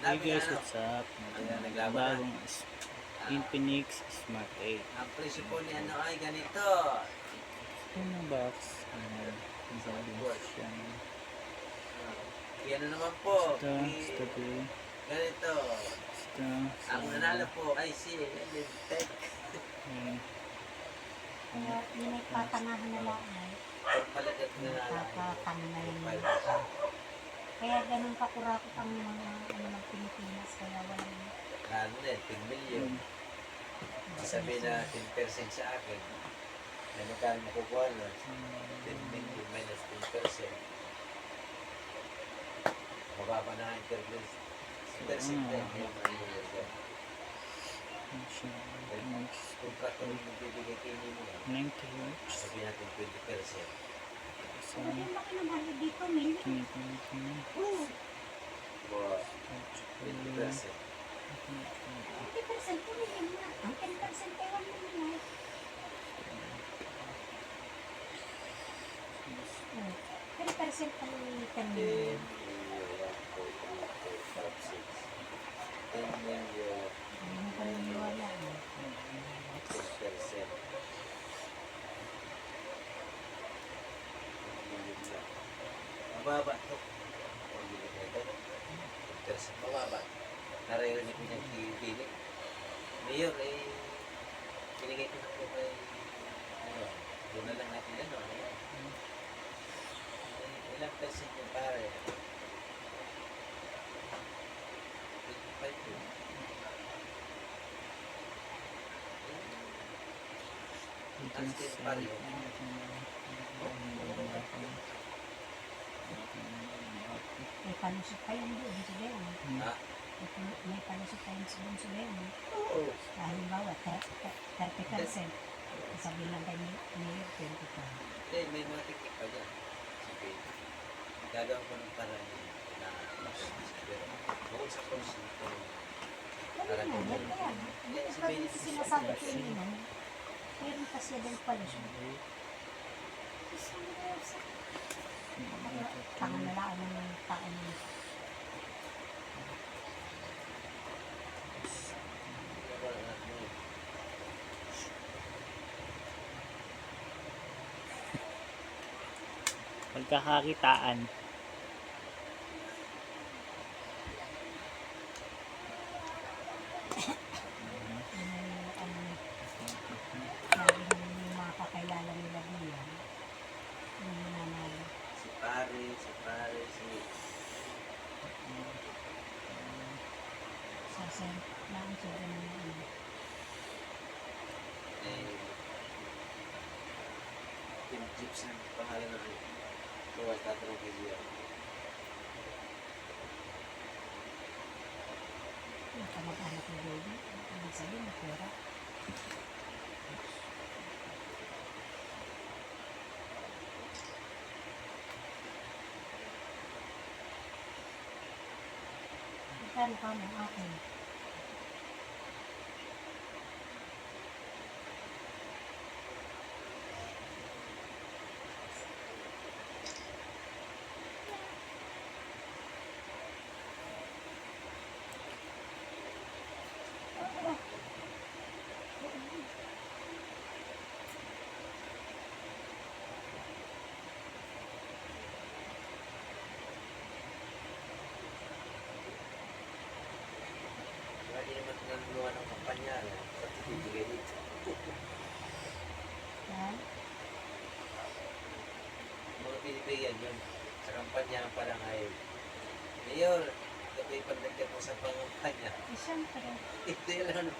Hey sabi guys, ano, what's up? Ayan, naglaban Bagong Infinix Smart 8. ang presyo po ni ano ay ganito. Ito na box. Sabi siya. Yan na naman po. Ito, Ganito. ito. Ang nanalo po ay si Tech. Kaya yun ay patanahan na lang ay Palagat na nakakatangay. Kaya ganun kakurakot ang mga ng Pilipinas. Kaya walang Lalo na, 10 million. Sabihin na 10% sa akin. Na magkano makukuha na? 10 million minus 10%. Mababa na ang interest. Percent na yung mangyayari. Contract ko rin magbibigay kayo mo. 90 watts. Sabihin natin 20%. hindi laki ng hali dito, million. Oo. Wow. 20%. 20% po million na. Ang 10% ay 1 million na. Oh, 10% ang 10 million. 10 million. Hindi mo paniniwala. 10%. Mababa ito. Mababa. Naririnig ko niyang kibinig. Mayor, pinigay ko na po kay doon na lang natin ano. Ilang percent yung pare? 25 yun. Ang state pare yun. May palusot pa yan doon sa Beo. Ha? May palusot pa yan doon sa Beo. Oo. Halimbawa, 30%. Sabi lang kay Mayor, 25%. May mga teknik pa dyan. Sige. Gagawin ko ng parang na pero bukod sa konsulto. Wala na, yan kaya. Hindi ko pa rin sinasabi ko yun yun. Meron pa siya din palusot. Pangangalaan ng tao niya. Pagkakakitaan. Sabi ng mga kakilala nila diyan. Yung nanalo. Si pare, si Sa lang siya ng ano. Tim Gibson, pangalan na rin. Kaya tatanong kay Liam. Yung kamag-anak ni baby. Ibig sabihin, may pera. Magkano ka mo akin? Hindi naman nanuluhan ng kampanya. Pati bibigay dito. Yan. Mga binibigyan yun. Sa kampanya pa lang ay Mayor, ito ay pandagdag mo sa pangampanya. Siyempre. Ito yung ano.